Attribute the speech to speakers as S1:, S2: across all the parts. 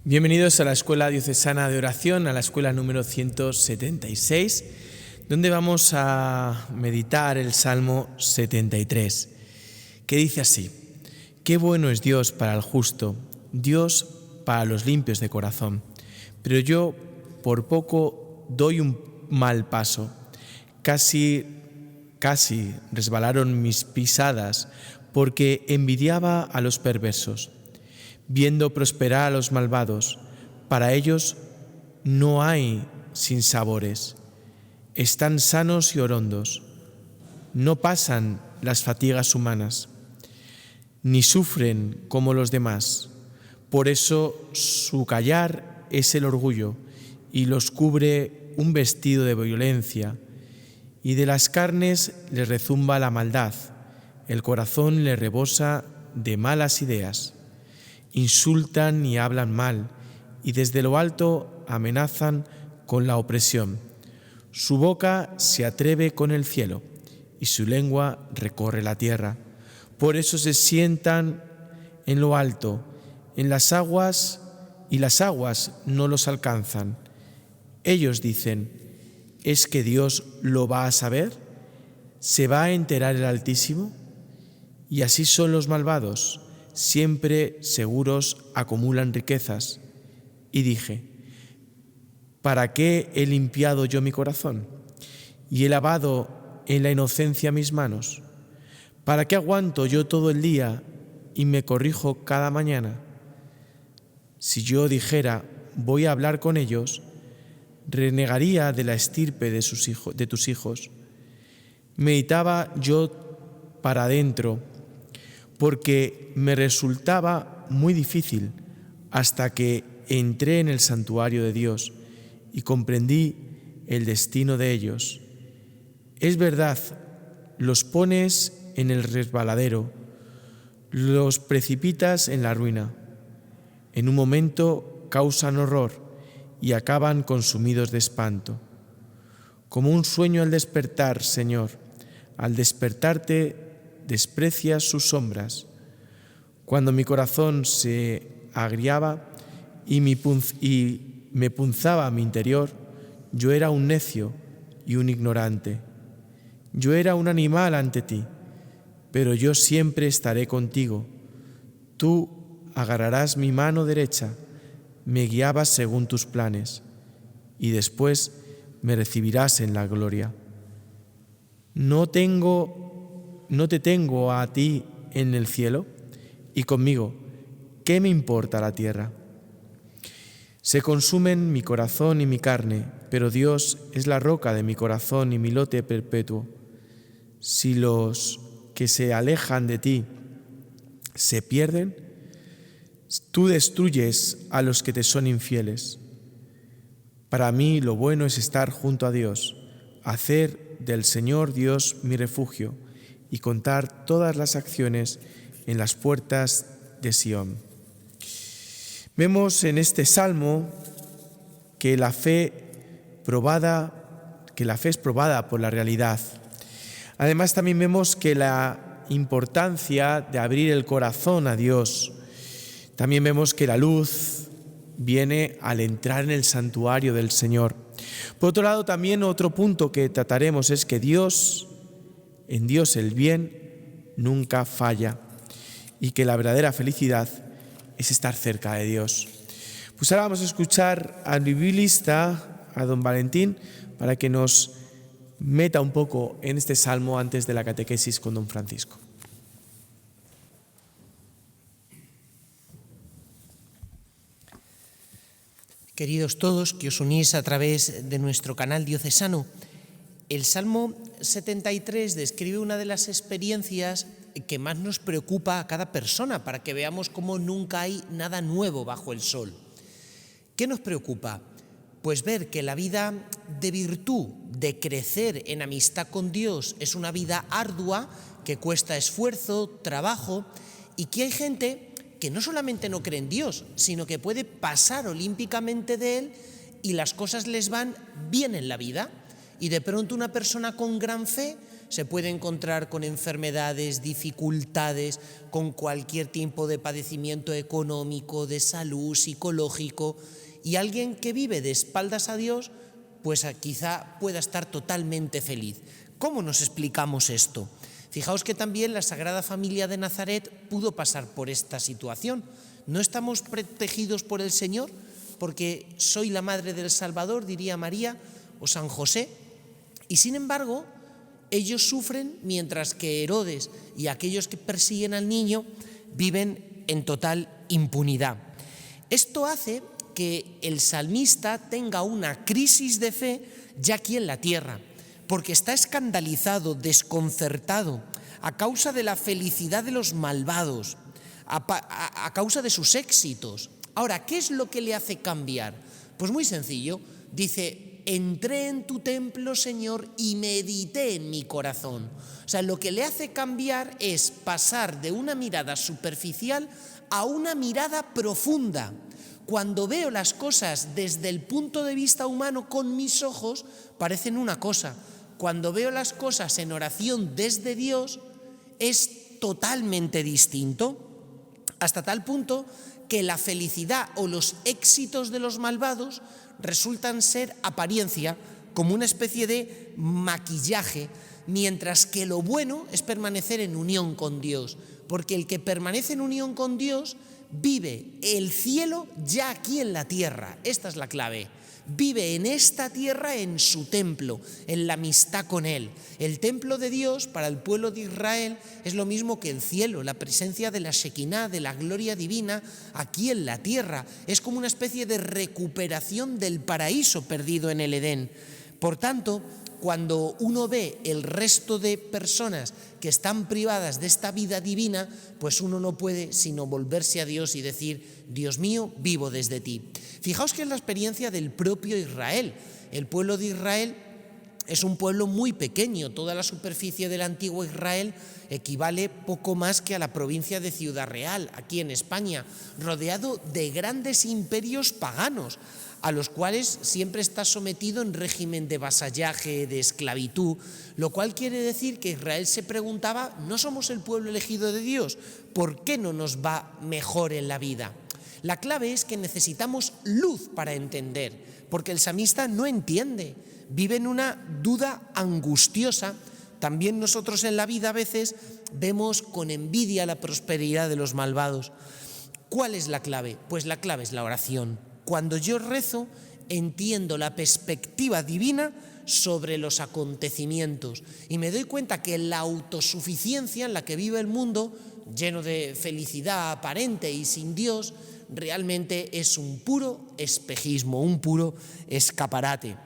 S1: Bienvenidos a la Escuela Diocesana de Oración, a la escuela número 176, donde vamos a meditar el Salmo 73, que dice así: Qué bueno es Dios para el justo, Dios para los limpios de corazón. Pero yo por poco doy un mal paso. Casi resbalaron mis pisadas, porque envidiaba a los perversos. Viendo prosperar a los malvados, para ellos no hay sinsabores. Están sanos y orondos, no pasan las fatigas humanas, ni sufren como los demás. Por eso su callar es el orgullo, y los cubre un vestido de violencia, y de las carnes les rezumba la maldad, el corazón les rebosa de malas ideas. Insultan y hablan mal, y desde lo alto amenazan con la opresión. Su boca se atreve con el cielo, y su lengua recorre la tierra. Por eso se sientan en lo alto, en las aguas, y las aguas no los alcanzan. Ellos dicen: ¿es que Dios lo va a saber? ¿Se va a enterar el Altísimo? Y así son los malvados. Siempre seguros acumulan riquezas. Y dije: ¿para qué he limpiado yo mi corazón y he lavado en la inocencia mis manos? ¿Para qué aguanto yo todo el día y me corrijo cada mañana? Si yo dijera: voy a hablar con ellos, renegaría de la estirpe de tus hijos. Meditaba yo para adentro, porque me resultaba muy difícil, hasta que entré en el santuario de Dios y comprendí el destino de ellos. Es verdad, los pones en el resbaladero, los precipitas en la ruina. En un momento causan horror y acaban consumidos de espanto. Como un sueño al despertar, Señor, al despertarte desprecias sus sombras. Cuando mi corazón se agriaba y me punzaba mi interior, yo era un necio y un ignorante. Yo era un animal ante ti, pero yo siempre estaré contigo. Tú agarrarás mi mano derecha, me guiabas según tus planes, y después me recibirás en la gloria. No te tengo a ti en el cielo, y conmigo, ¿qué me importa la tierra? Se consumen mi corazón y mi carne, pero Dios es la roca de mi corazón y mi lote perpetuo. Si los que se alejan de ti se pierden, tú destruyes a los que te son infieles. Para mí lo bueno es estar junto a Dios, hacer del Señor Dios mi refugio y contar todas las acciones en las puertas de Sión. Vemos en este salmo que la fe es probada por la realidad. Además, también vemos que la importancia de abrir el corazón a Dios. También vemos que la luz viene al entrar en el santuario del Señor. Por otro lado, también otro punto que trataremos es que en Dios el bien nunca falla, y que la verdadera felicidad es estar cerca de Dios. Pues ahora vamos a escuchar al biblista, a don Valentín, para que nos meta un poco en este salmo antes de la catequesis con don Francisco.
S2: Queridos todos que os unís a través de nuestro canal diocesano, el Salmo 73 describe una de las experiencias que más nos preocupa a cada persona, para que veamos cómo nunca hay nada nuevo bajo el sol. ¿Qué nos preocupa? Pues ver que la vida de virtud, de crecer en amistad con Dios, es una vida ardua, que cuesta esfuerzo, trabajo, y que hay gente que no solamente no cree en Dios, sino que puede pasar olímpicamente de Él y las cosas les van bien en la vida. Y de pronto una persona con gran fe se puede encontrar con enfermedades, dificultades, con cualquier tipo de padecimiento económico, de salud, psicológico, y alguien que vive de espaldas a Dios, pues quizá pueda estar totalmente feliz. ¿Cómo nos explicamos esto? Fijaos que también la Sagrada Familia de Nazaret pudo pasar por esta situación. ¿No estamos protegidos por el Señor? Porque soy la madre del Salvador, diría María, o San José. Y sin embargo, ellos sufren mientras que Herodes y aquellos que persiguen al niño viven en total impunidad. Esto hace que el salmista tenga una crisis de fe ya aquí en la tierra, porque está escandalizado, desconcertado, a causa de la felicidad de los malvados, a causa de sus éxitos. Ahora, ¿qué es lo que le hace cambiar? Pues muy sencillo, dice: entré en tu templo, Señor, y medité en mi corazón. O sea, lo que le hace cambiar es pasar de una mirada superficial a una mirada profunda. Cuando veo las cosas desde el punto de vista humano con mis ojos, parecen una cosa. Cuando veo las cosas en oración desde Dios, es totalmente distinto, hasta tal punto que la felicidad o los éxitos de los malvados resultan ser apariencia, como una especie de maquillaje, mientras que lo bueno es permanecer en unión con Dios, porque el que permanece en unión con Dios vive el cielo ya aquí en la tierra. Esta es la clave. Vive en esta tierra, en su templo, en la amistad con Él. El templo de Dios para el pueblo de Israel es lo mismo que el cielo, la presencia de la Shekinah, de la gloria divina aquí en la tierra. Es como una especie de recuperación del paraíso perdido en el Edén. Por tanto, cuando uno ve el resto de personas que están privadas de esta vida divina, pues uno no puede sino volverse a Dios y decir: Dios mío, vivo desde ti. Fijaos que es la experiencia del propio Israel. El pueblo de Israel es un pueblo muy pequeño. Toda la superficie del antiguo Israel equivale poco más que a la provincia de Ciudad Real, aquí en España, rodeado de grandes imperios paganos, a los cuales siempre está sometido en régimen de vasallaje, de esclavitud, lo cual quiere decir que Israel se preguntaba: ¿no somos el pueblo elegido de Dios? ¿Por qué no nos va mejor en la vida? La clave es que necesitamos luz para entender, porque el salmista no entiende, vive en una duda angustiosa. También nosotros en la vida a veces vemos con envidia la prosperidad de los malvados. ¿Cuál es la clave? Pues la clave es la oración. Cuando yo rezo, entiendo la perspectiva divina sobre los acontecimientos y me doy cuenta que la autosuficiencia en la que vive el mundo, lleno de felicidad aparente y sin Dios, realmente es un puro espejismo, un puro escaparate.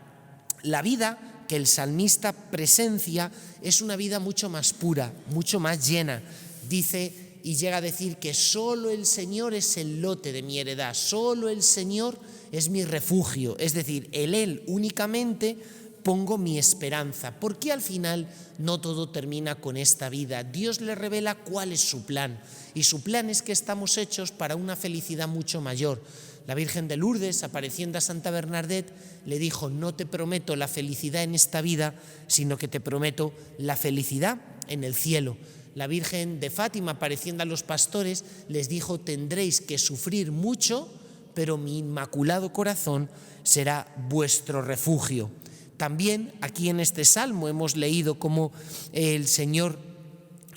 S2: La vida que el salmista presencia es una vida mucho más pura, mucho más llena. Dice y llega a decir que solo el Señor es el lote de mi heredad, solo el Señor es mi refugio, es decir, en Él únicamente pongo mi esperanza, porque al final no todo termina con esta vida. Dios le revela cuál es su plan, y su plan es que estamos hechos para una felicidad mucho mayor. La Virgen de Lourdes, apareciendo a Santa Bernadette, le dijo: no te prometo la felicidad en esta vida, sino que te prometo la felicidad en el cielo. La Virgen de Fátima, apareciendo a los pastores, les dijo: tendréis que sufrir mucho, pero mi inmaculado corazón será vuestro refugio. También aquí en este salmo hemos leído cómo el Señor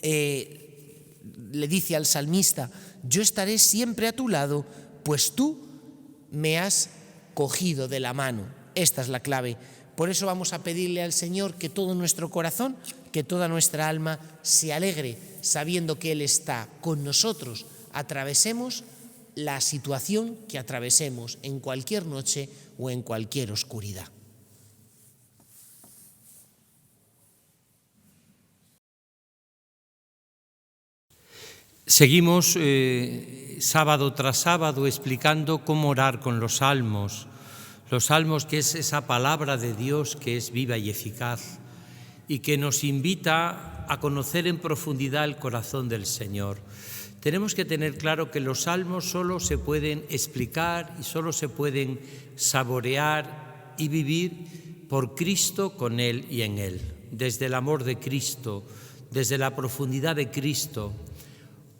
S2: le dice al salmista: yo estaré siempre a tu lado, pues tú me has cogido de la mano. Esta es la clave. Por eso vamos a pedirle al Señor que todo nuestro corazón, que toda nuestra alma se alegre sabiendo que Él está con nosotros. Atravesemos la situación que atravesemos en cualquier noche o en cualquier oscuridad.
S3: Seguimos sábado tras sábado explicando cómo orar con los salmos, que es esa palabra de Dios que es viva y eficaz y que nos invita a conocer en profundidad el corazón del Señor. Tenemos que tener claro que los salmos solo se pueden explicar y solo se pueden saborear y vivir por Cristo, con Él y en Él. desde el amor de Cristo, desde la profundidad de Cristo.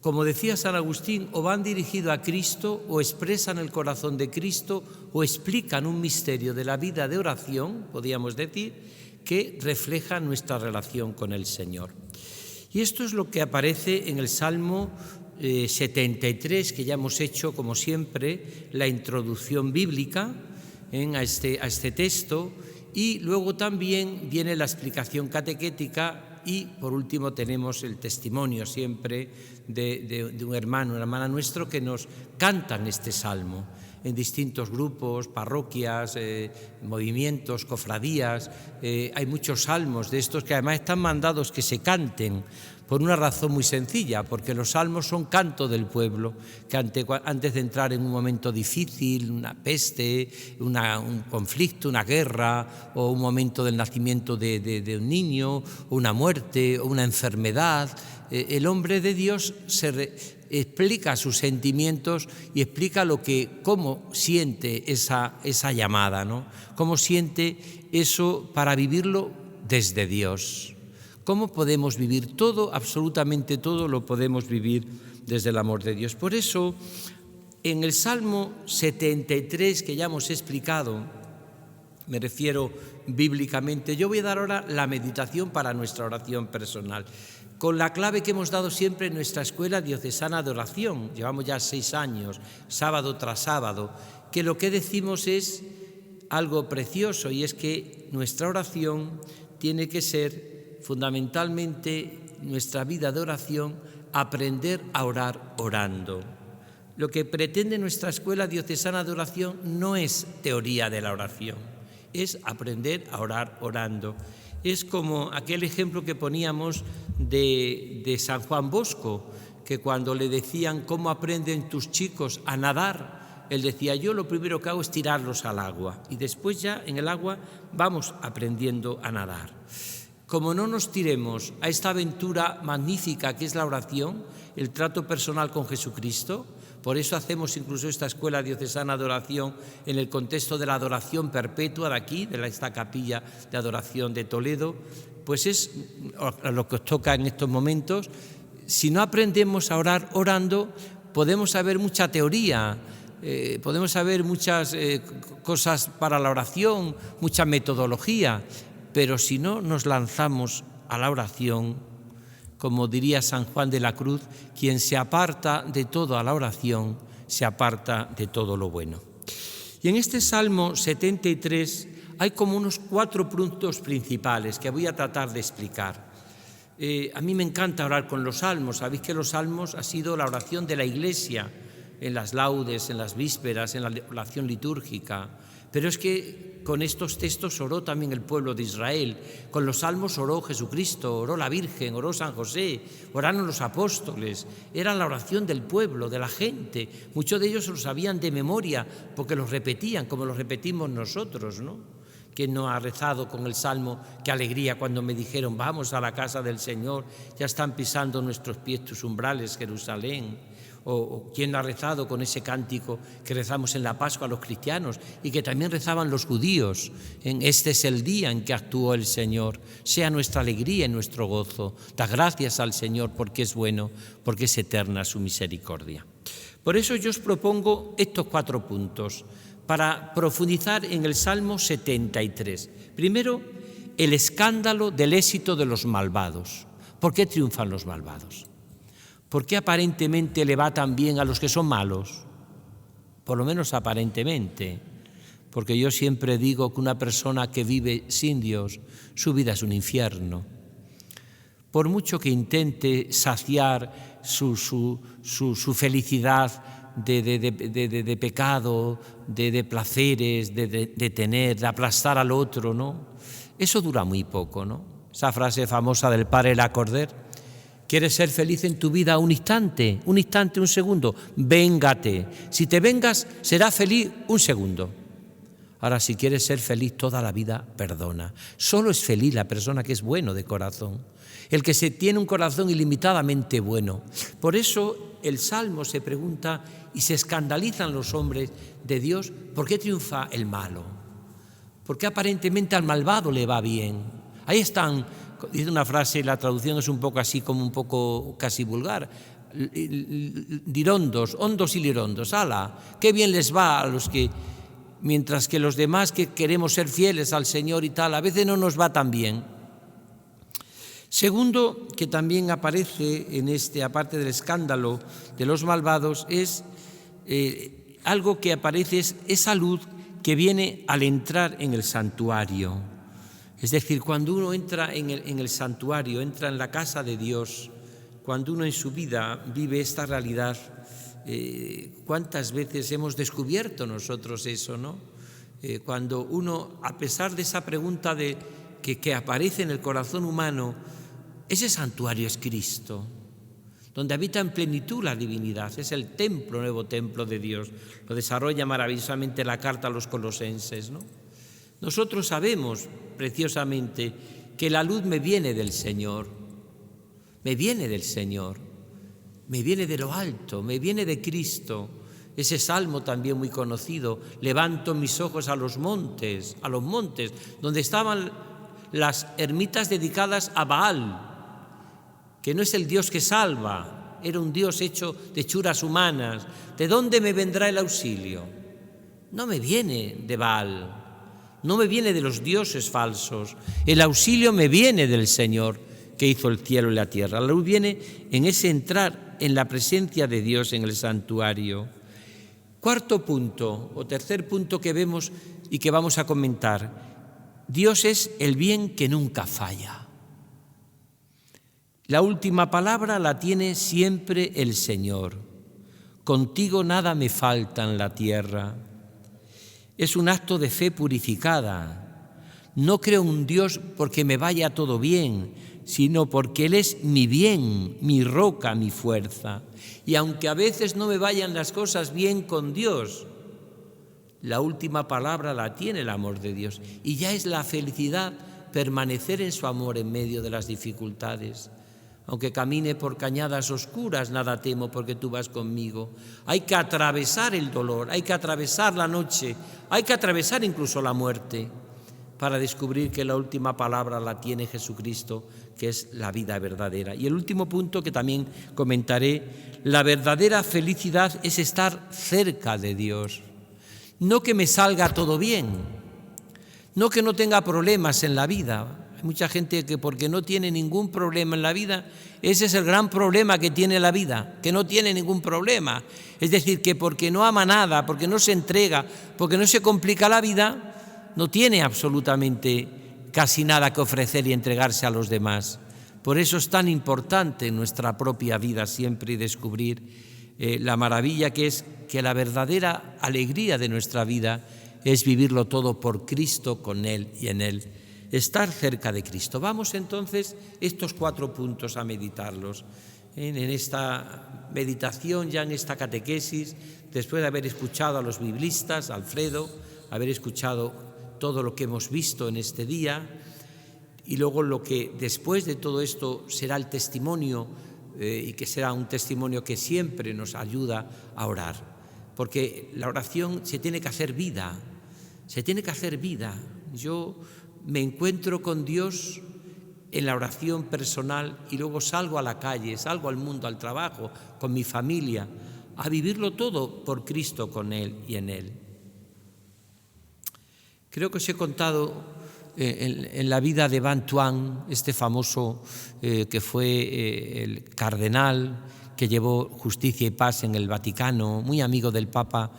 S3: Como decía San Agustín, o van dirigidos a Cristo, o expresan el corazón de Cristo, o explican un misterio de la vida de oración, podríamos decir, que refleja nuestra relación con el Señor. Y esto es lo que aparece en el Salmo 73, que ya hemos hecho, como siempre, la introducción bíblica a este texto, y luego también viene la explicación catequética, y por último tenemos el testimonio siempre de un hermano, una hermana nuestro que nos cantan este salmo en distintos grupos, parroquias, movimientos, cofradías. Hay muchos salmos de estos que además están mandados que se canten por una razón muy sencilla, porque los salmos son canto del pueblo, que antes de entrar en un momento difícil, una peste, un conflicto, una guerra, o un momento del nacimiento de un niño, o una muerte, o una enfermedad, el hombre de Dios explica sus sentimientos y explica cómo siente esa llamada, ¿no? Cómo siente eso para vivirlo desde Dios. ¿Cómo podemos vivir todo? Absolutamente todo lo podemos vivir desde el amor de Dios. Por eso, en el Salmo 73, que ya hemos explicado, me refiero bíblicamente, yo voy a dar ahora la meditación para nuestra oración personal, con la clave que hemos dado siempre en nuestra Escuela Diocesana de Oración. Llevamos ya 6 años, sábado tras sábado, que lo que decimos es algo precioso, y es que nuestra oración tiene que ser fundamentalmente, nuestra vida de oración, aprender a orar orando. Lo que pretende nuestra Escuela Diocesana de Oración no es teoría de la oración, es aprender a orar orando. Es como aquel ejemplo que poníamos de San Juan Bosco, que cuando le decían cómo aprenden tus chicos a nadar, él decía, yo lo primero que hago es tirarlos al agua, y después ya en el agua vamos aprendiendo a nadar. Como no nos tiremos a esta aventura magnífica que es la oración, el trato personal con Jesucristo, por eso hacemos incluso esta Escuela Diocesana de Oración en el contexto de la adoración perpetua de aquí, de esta capilla de adoración de Toledo, pues es lo que os toca en estos momentos. Si no aprendemos a orar orando, podemos saber mucha teoría, podemos saber muchas cosas para la oración, mucha metodología, pero si no nos lanzamos a la oración, como diría San Juan de la Cruz, quien se aparta de todo a la oración, se aparta de todo lo bueno. Y en este Salmo 73 hay como unos 4 puntos principales que voy a tratar de explicar. A mí me encanta orar con los salmos. Sabéis que los salmos ha sido la oración de la Iglesia en las laudes, en las vísperas, en la oración litúrgica. Pero es que con estos textos oró también el pueblo de Israel. Con los salmos oró Jesucristo, oró la Virgen, oró San José, oraron los apóstoles. Era la oración del pueblo, de la gente. Muchos de ellos lo sabían de memoria porque los repetían, como los repetimos nosotros, ¿no? ¿Quién no ha rezado con el salmo? Qué alegría cuando me dijeron, vamos a la casa del Señor, ya están pisando nuestros pies tus umbrales, Jerusalén. O quién no ha rezado con ese cántico que rezamos en la Pascua a los cristianos y que también rezaban los judíos. Este es el día en que actuó el Señor. Sea nuestra alegría y nuestro gozo. Da gracias al Señor porque es bueno, porque es eterna su misericordia. Por eso yo os propongo estos 4 puntos para profundizar en el Salmo 73. Primero, el escándalo del éxito de los malvados. ¿Por qué triunfan los malvados? ¿Por qué aparentemente le va tan bien a los que son malos? Por lo menos aparentemente. Porque yo siempre digo que una persona que vive sin Dios, su vida es un infierno. Por mucho que intente saciar su felicidad de pecado, de placeres, de tener, de aplastar al otro, ¿no? Eso dura muy poco, ¿no? Esa frase famosa del padre Lacordaire. ¿Quieres ser feliz en tu vida un instante, un segundo? Véngate. Si te vengas, serás feliz un segundo. Ahora, si quieres ser feliz toda la vida, perdona. Solo es feliz la persona que es bueno de corazón, el que tiene un corazón ilimitadamente bueno. Por eso el Salmo se pregunta y se escandalizan los hombres de Dios, ¿por qué triunfa el malo? ¿Por qué aparentemente al malvado le va bien? Ahí están, dice una frase, la traducción es un poco así, como un poco casi vulgar, dirondos, hondos y lirondos. ¡Hala! ¡Qué bien les va a los que, mientras que los demás que queremos ser fieles al Señor y tal, a veces no nos va tan bien! Segundo, que también aparece en aparte del escándalo de los malvados, es algo que aparece, es esa luz que viene al entrar en el santuario. Es decir, cuando uno entra en el santuario, entra en la casa de Dios, cuando uno en su vida vive esta realidad, ¿cuántas veces hemos descubierto nosotros eso, no? Cuando uno, a pesar de esa pregunta que aparece en el corazón humano, ese santuario es Cristo, donde habita en plenitud la divinidad, es el templo, nuevo templo de Dios. Lo desarrolla maravillosamente la carta a los colosenses, ¿no? Nosotros sabemos preciosamente que la luz me viene del Señor, me viene del Señor, me viene de lo alto, me viene de Cristo. Ese salmo también muy conocido, levanto mis ojos a los montes, donde estaban las ermitas dedicadas a Baal, que no es el Dios que salva, era un Dios hecho de hechuras humanas. ¿De dónde me vendrá el auxilio? No me viene de Baal, no me viene de los dioses falsos. El auxilio me viene del Señor, que hizo el cielo y la tierra. La luz viene en ese entrar en la presencia de Dios en el santuario. Cuarto punto, o tercer punto que vemos y que vamos a comentar. Dios es el bien que nunca falla. La última palabra la tiene siempre el Señor. Contigo nada me falta en la tierra. Es un acto de fe purificada. No creo en un Dios porque me vaya todo bien, sino porque Él es mi bien, mi roca, mi fuerza. Y aunque a veces no me vayan las cosas bien con Dios, la última palabra la tiene el amor de Dios. Y ya es la felicidad permanecer en su amor en medio de las dificultades. Aunque camine por cañadas oscuras, nada temo porque tú vas conmigo. Hay que atravesar el dolor, hay que atravesar la noche, hay que atravesar incluso la muerte para descubrir que la última palabra la tiene Jesucristo, que es la vida verdadera. Y el último punto que también comentaré, la verdadera felicidad es estar cerca de Dios. No que me salga todo bien, no que no tenga problemas en la vida. Hay mucha gente que porque no tiene ningún problema en la vida, ese es el gran problema que tiene la vida, que no tiene ningún problema. Es decir, que porque no ama nada, porque no se entrega, porque no se complica la vida, no tiene absolutamente casi nada que ofrecer y entregarse a los demás. Por eso es tan importante en nuestra propia vida siempre descubrir la maravilla que es que la verdadera alegría de nuestra vida es vivirlo todo por Cristo, con Él y en Él. Estar cerca de Cristo. Vamos entonces estos 4 puntos a meditarlos. En esta meditación, ya en esta catequesis, después de haber escuchado a los biblistas, a Alfredo, haber escuchado todo lo que hemos visto en este día, y luego lo que después de todo esto será el testimonio, y que será un testimonio que siempre nos ayuda a orar. Porque la oración se tiene que hacer vida, se tiene que hacer vida. Yo me encuentro con Dios en la oración personal y luego salgo a la calle, salgo al mundo, al trabajo, con mi familia, a vivirlo todo por Cristo, con Él y en Él. Creo que os he contado en la vida de Bantuan, este famoso que fue el cardenal que llevó justicia y paz en el Vaticano, muy amigo del Papa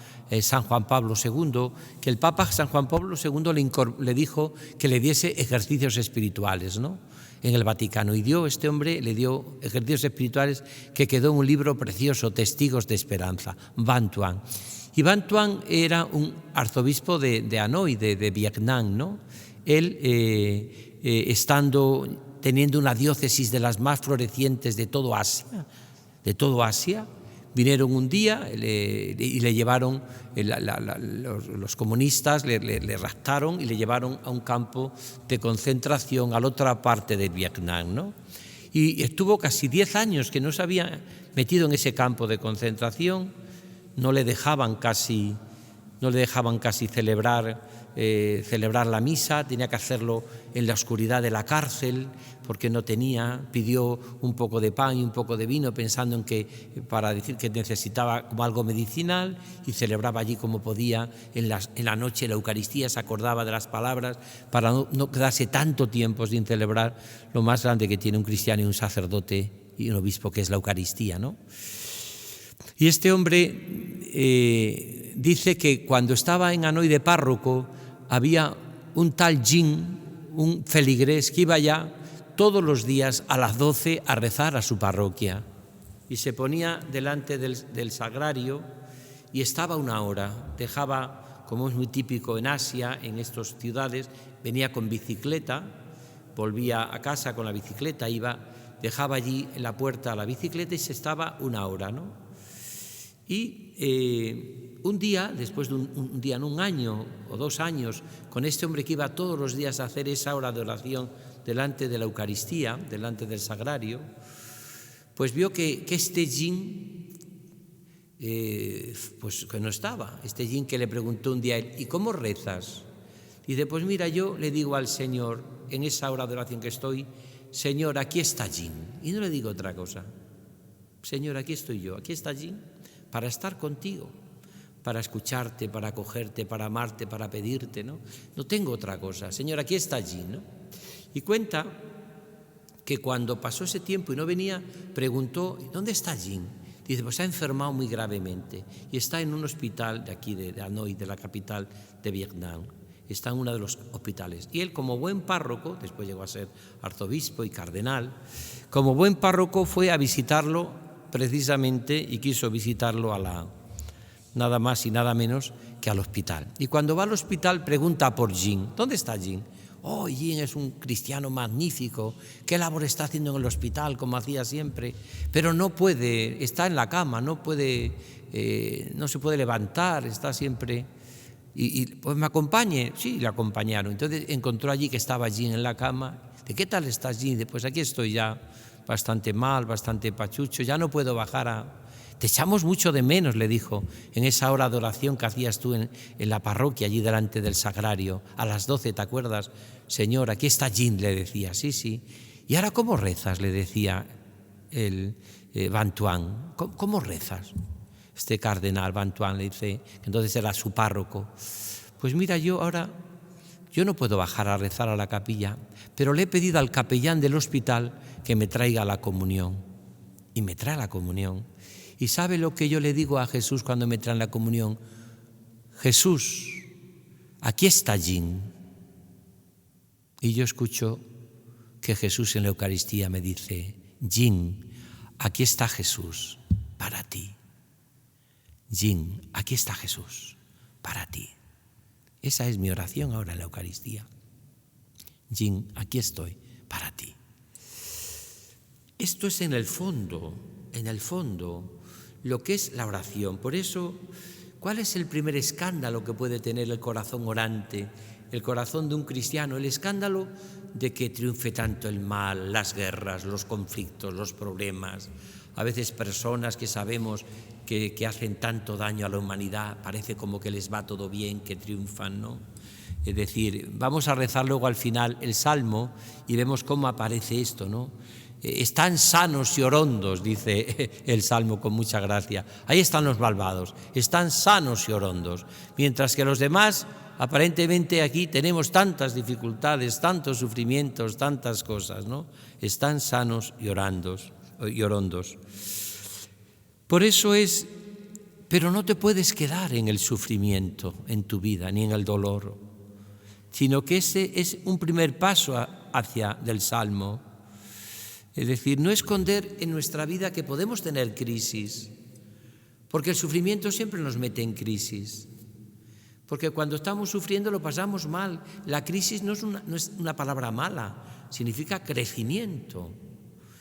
S3: San Juan Pablo II, que el Papa San Juan Pablo II le dijo que le diese ejercicios espirituales, ¿no?, en el Vaticano. Y este hombre le dio ejercicios espirituales que quedó en un libro precioso, Testigos de Esperanza, Bantuan. Y Bantuan era un arzobispo de Hanoi, de Vietnam, ¿no? Él, teniendo una diócesis de las más florecientes de todo Asia, vinieron un día y le llevaron, los comunistas le raptaron y le llevaron a un campo de concentración a la otra parte de Vietnam, ¿no? Y estuvo casi 10 años que no se había metido en ese campo de concentración, no le dejaban casi celebrar celebrar la misa, tenía que hacerlo en la oscuridad de la cárcel, porque no tenía, pidió un poco de pan y un poco de vino pensando en que, para decir que necesitaba como algo medicinal, y celebraba allí como podía en la noche la Eucaristía, se acordaba de las palabras para no quedarse tanto tiempo sin celebrar lo más grande que tiene un cristiano y un sacerdote y un obispo, que es la Eucaristía, ¿no? Y este hombre dice que cuando estaba en Hanoi de párroco había un tal Jin, un feligrés, que iba allá todos los días a las 12 a rezar a su parroquia, y se ponía delante del sagrario y estaba una hora, dejaba, como es muy típico en Asia, en estas ciudades, venía con bicicleta, volvía a casa con la bicicleta, dejaba allí en la puerta la bicicleta y se estaba una hora, ¿no? Y un día, después de un año o 2 años, con este hombre que iba todos los días a hacer esa hora de oración delante de la Eucaristía, delante del sagrario, pues vio que este Jin, pues que no estaba. Este Jin que le preguntó un día a él, ¿y cómo rezas? Dice, pues mira, yo le digo al Señor, en esa hora de oración que estoy, Señor, aquí está Jin. Y no le digo otra cosa. Señor, aquí estoy yo, aquí está Jin, para estar contigo, para escucharte, para acogerte, para amarte, para pedirte, ¿no? No tengo otra cosa. Señor, aquí está Jin, ¿no? Y cuenta que cuando pasó ese tiempo y no venía, preguntó, ¿dónde está Jin? Dice, pues se ha enfermado muy gravemente y está en un hospital de aquí, de Hanoi, de la capital de Vietnam. Está en uno de los hospitales. Y él, como buen párroco, después llegó a ser arzobispo y cardenal, como buen párroco fue a visitarlo precisamente, y quiso visitarlo nada más y nada menos que al hospital. Y cuando va al hospital pregunta por Jin. ¿Dónde está Jin? Oh, Jin es un cristiano magnífico. ¿Qué labor está haciendo en el hospital, como hacía siempre? Pero no puede, está en la cama, no se puede levantar, está siempre... Y pues me acompañe. Sí, le acompañaron. Entonces encontró allí que estaba Jin en la cama. ¿De qué tal estás, Jin? Pues aquí estoy ya bastante mal, bastante pachucho, ya no puedo bajar Te echamos mucho de menos, le dijo, en esa hora de oración que hacías tú en la parroquia, allí delante del sagrario, a las 12, ¿te acuerdas? Señor, aquí está Jin, le decía, sí. ¿Y ahora cómo rezas?, le decía el Van Thuan. ¿Cómo rezas? Este cardenal Van Thuan le dice, que entonces era su párroco. Pues mira, yo no puedo bajar a rezar a la capilla, pero le he pedido al capellán del hospital que me traiga la comunión. Y me trae la comunión. ¿Y sabe lo que yo le digo a Jesús cuando me traen la comunión? Jesús, aquí está Jin. Y yo escucho que Jesús en la Eucaristía me dice, Jin, aquí está Jesús para ti. Jin, aquí está Jesús para ti. Esa es mi oración ahora en la Eucaristía. Jin, aquí estoy para ti. Esto es en el fondo, lo que es la oración. Por eso, ¿cuál es el primer escándalo que puede tener el corazón orante, el corazón de un cristiano? El escándalo de que triunfe tanto el mal, las guerras, los conflictos, los problemas. A veces personas que sabemos que hacen tanto daño a la humanidad, parece como que les va todo bien, que triunfan, ¿no? Es decir, vamos a rezar luego al final el Salmo y vemos cómo aparece esto, ¿no? Están sanos y orondos, dice el Salmo con mucha gracia. Ahí están los malvados, están sanos y orondos. Mientras que los demás, aparentemente aquí tenemos tantas dificultades, tantos sufrimientos, tantas cosas, ¿no? Están sanos y orondos. Por eso pero no te puedes quedar en el sufrimiento en tu vida, ni en el dolor, sino que ese es un primer paso del Salmo. Es decir, no esconder en nuestra vida que podemos tener crisis, porque el sufrimiento siempre nos mete en crisis, porque cuando estamos sufriendo lo pasamos mal. La crisis no es una palabra mala, significa crecimiento.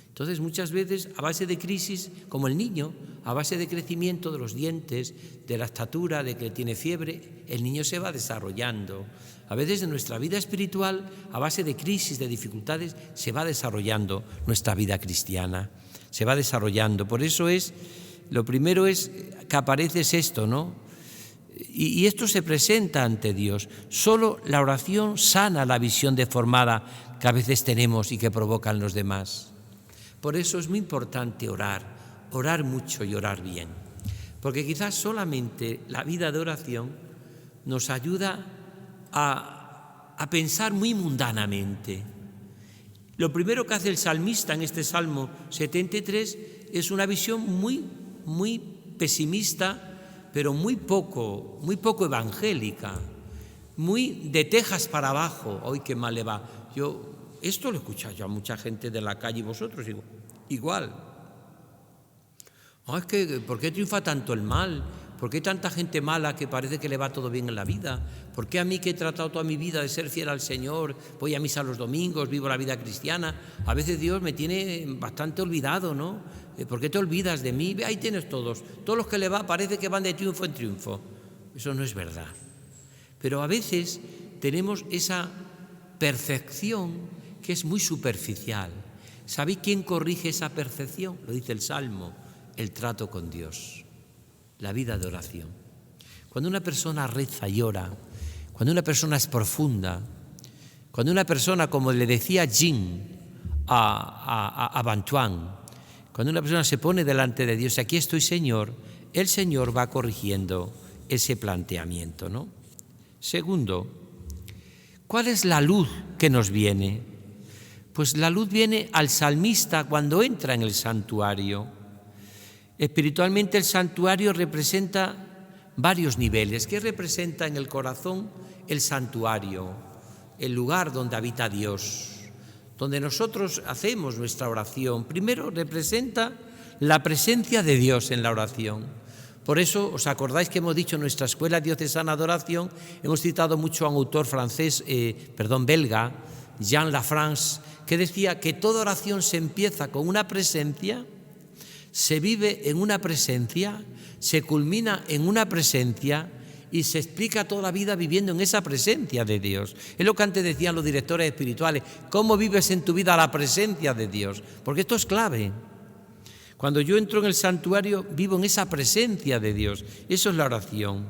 S3: Entonces muchas veces a base de crisis, como el niño, a base de crecimiento de los dientes, de la estatura, de que tiene fiebre, el niño se va desarrollando. A veces en nuestra vida espiritual, a base de crisis, de dificultades, se va desarrollando nuestra vida cristiana, se va desarrollando. Por eso lo primero es que aparece esto, ¿no? Y esto se presenta ante Dios. Solo la oración sana la visión deformada que a veces tenemos y que provocan los demás. Por eso es muy importante orar mucho y orar bien. Porque quizás solamente la vida de oración nos ayuda a pensar muy mundanamente. Lo primero que hace el salmista en este Salmo 73 es una visión muy pesimista, pero muy poco evangélica, muy de tejas para abajo. ¡Ay, qué mal le va! Esto lo he escuchado yo a mucha gente de la calle y vosotros igual. Es que, ¿por qué triunfa tanto el mal? ¿Por qué hay tanta gente mala que parece que le va todo bien en la vida? ¿Por qué a mí, que he tratado toda mi vida de ser fiel al Señor, voy a misa los domingos, vivo la vida cristiana? A veces Dios me tiene bastante olvidado, ¿no? ¿Por qué te olvidas de mí? Ahí tienes todos los que le va parece que van de triunfo en triunfo. Eso no es verdad. Pero a veces tenemos esa percepción que es muy superficial. ¿Sabéis quién corrige esa percepción? Lo dice el Salmo: el trato con Dios, la vida de oración. Cuando una persona reza y ora, cuando una persona es profunda, cuando una persona, como le decía Jean a Bantuan, cuando una persona se pone delante de Dios, aquí estoy, Señor, el Señor va corrigiendo ese planteamiento, ¿no? Segundo, ¿cuál es la luz que nos viene? Pues la luz viene al salmista cuando entra en el santuario. Espiritualmente el santuario representa varios niveles. ¿Qué representa en el corazón el santuario? El lugar donde habita Dios, donde nosotros hacemos nuestra oración. Primero representa la presencia de Dios en la oración. Por eso, ¿os acordáis que hemos dicho en nuestra Escuela Diocesana de Oración? Hemos citado mucho a un autor belga, Jean Lafrance, que decía que toda oración se empieza con una presencia, se vive en una presencia, se culmina en una presencia y se explica toda la vida viviendo en esa presencia de Dios. Es lo que antes decían los directores espirituales: ¿cómo vives en tu vida la presencia de Dios? Porque esto es clave. Cuando yo entro en el santuario, vivo en esa presencia de Dios. Eso es la oración.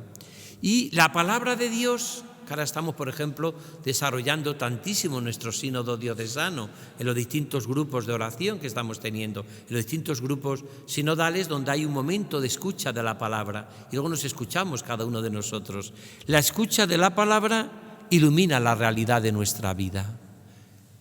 S3: Y la palabra de Dios, que ahora estamos, por ejemplo, desarrollando tantísimo nuestro sínodo diocesano, en los distintos grupos de oración que estamos teniendo, en los distintos grupos sinodales donde hay un momento de escucha de la palabra y luego nos escuchamos cada uno de nosotros. La escucha de la palabra ilumina la realidad de nuestra vida.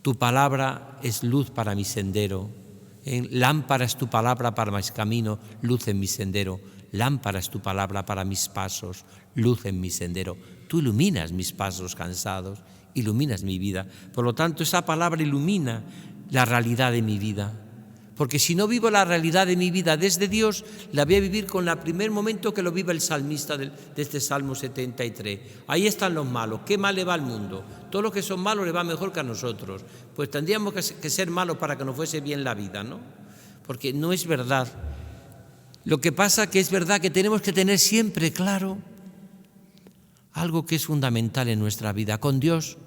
S3: Tu palabra es luz para mi sendero. Lámpara es tu palabra para mi camino, luz en mi sendero. Lámpara es tu palabra para mis pasos, luz en mi sendero. Tú iluminas mis pasos cansados, iluminas mi vida. Por lo tanto, esa palabra ilumina la realidad de mi vida. Porque si no vivo la realidad de mi vida desde Dios, la voy a vivir con el primer momento que lo vive el salmista de este Salmo 73. Ahí están los malos. ¿Qué mal le va al mundo? Todos los que son malos le va mejor que a nosotros. Pues tendríamos que ser malos para que nos fuese bien la vida, ¿no? Porque no es verdad. Lo que pasa que es verdad que tenemos que tener siempre claro algo que es fundamental en nuestra vida. Con Dios,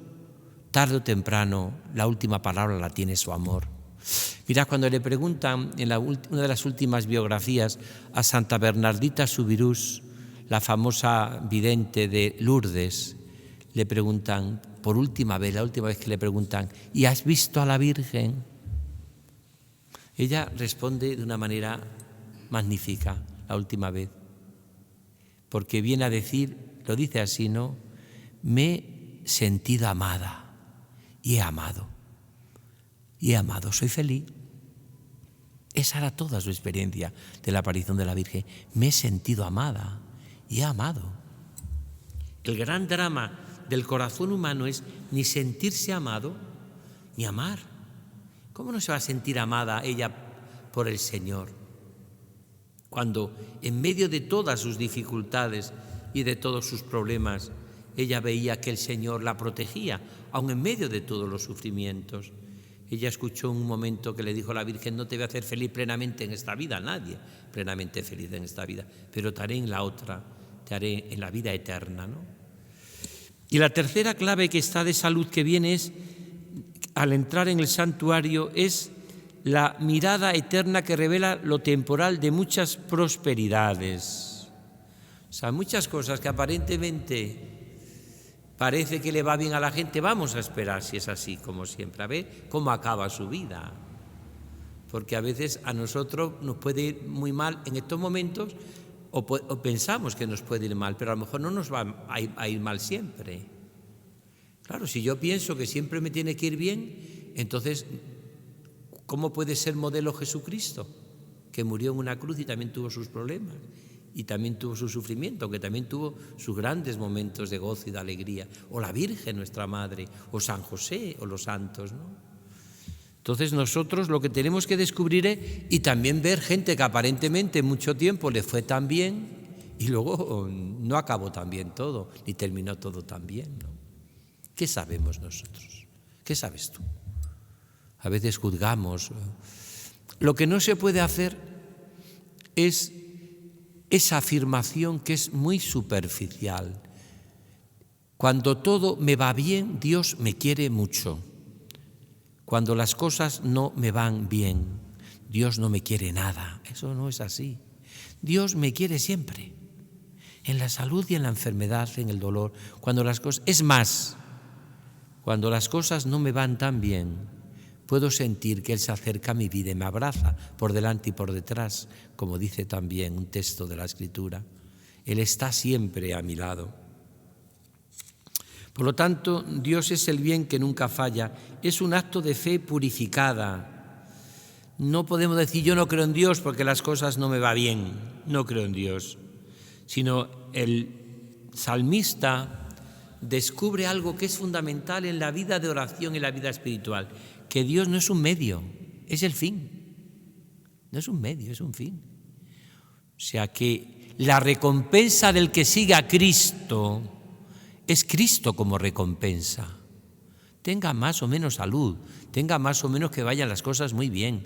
S3: tarde o temprano, la última palabra la tiene su amor. Mirad, cuando le preguntan en una de las últimas biografías a Santa Bernardita Subirús, la famosa vidente de Lourdes, le preguntan por la última vez que le preguntan: ¿y has visto a la Virgen? Ella responde de una manera magnífica, la última vez, porque viene a decir, lo dice así, ¿no? Me he sentido amada y he amado, soy feliz. Esa era toda su experiencia de la aparición de la Virgen. Me he sentido amada y he amado. El gran drama del corazón humano es ni sentirse amado ni amar. ¿Cómo no se va a sentir amada ella por el Señor? Cuando en medio de todas sus dificultades y de todos sus problemas, ella veía que el Señor la protegía, aun en medio de todos los sufrimientos. Ella escuchó un momento que le dijo la Virgen: no te voy a hacer feliz plenamente en esta vida, nadie plenamente feliz en esta vida, pero te haré en la otra, te haré en la vida eterna, ¿no? Y la tercera clave que está de salud que viene es, al entrar en el santuario, es la mirada eterna que revela lo temporal de muchas prosperidades. O sea, muchas cosas que aparentemente parece que le va bien a la gente, vamos a esperar si es así, como siempre, a ver cómo acaba su vida. Porque a veces a nosotros nos puede ir muy mal en estos momentos o pensamos que nos puede ir mal, pero a lo mejor no nos va a ir mal siempre. Claro, si yo pienso que siempre me tiene que ir bien, entonces, ¿cómo puede ser modelo Jesucristo? Que murió en una cruz y también tuvo sus problemas, y también tuvo su sufrimiento, que también tuvo sus grandes momentos de gozo y de alegría. O la Virgen, nuestra Madre, o San José, o los santos, ¿no? Entonces nosotros lo que tenemos que descubrir es, y también ver gente que aparentemente mucho tiempo le fue tan bien y luego no acabó tan bien todo, ni terminó todo tan bien, ¿no? ¿Qué sabemos nosotros? ¿Qué sabes tú? A veces juzgamos. Lo que no se puede hacer es esa afirmación que es muy superficial. Cuando todo me va bien, Dios me quiere mucho. Cuando las cosas no me van bien, Dios no me quiere nada. Eso no es así. Dios me quiere siempre, en la salud y en la enfermedad, en el dolor. Cuando las cosas, es más, cuando las cosas no me van tan bien, puedo sentir que Él se acerca a mi vida y me abraza por delante y por detrás, como dice también un texto de la Escritura. Él está siempre a mi lado. Por lo tanto, Dios es el bien que nunca falla. Es un acto de fe purificada. No podemos decir yo no creo en Dios porque las cosas no me van bien, no creo en Dios. Sino el salmista descubre algo que es fundamental en la vida de oración y la vida espiritual, que Dios no es un medio, es el fin. No es un medio, es un fin. O sea que la recompensa del que siga a Cristo es Cristo como recompensa. Tenga más o menos salud, tenga más o menos que vayan las cosas muy bien,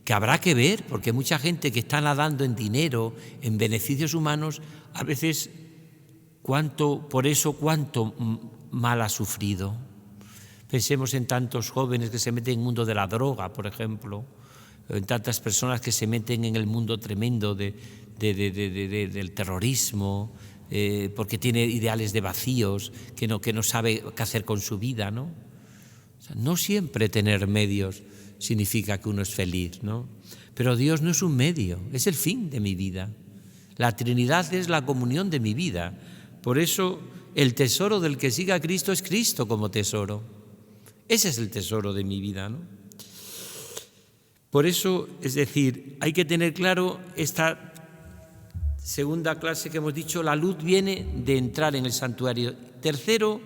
S3: que habrá que ver, porque mucha gente que está nadando en dinero, en beneficios humanos, a veces cuánto mal ha sufrido. Pensemos en tantos jóvenes que se meten en el mundo de la droga, por ejemplo, en tantas personas que se meten en el mundo tremendo del terrorismo, porque tiene ideales de vacíos, que no sabe qué hacer con su vida, ¿no? O sea, no siempre tener medios significa que uno es feliz, ¿no? Pero Dios no es un medio, es el fin de mi vida. La Trinidad es la comunión de mi vida. Por eso el tesoro del que siga a Cristo es Cristo como tesoro. Ese es el tesoro de mi vida, ¿no? Por eso, es decir, hay que tener claro esta segunda clase que hemos dicho, la luz viene de entrar en el santuario. Tercero,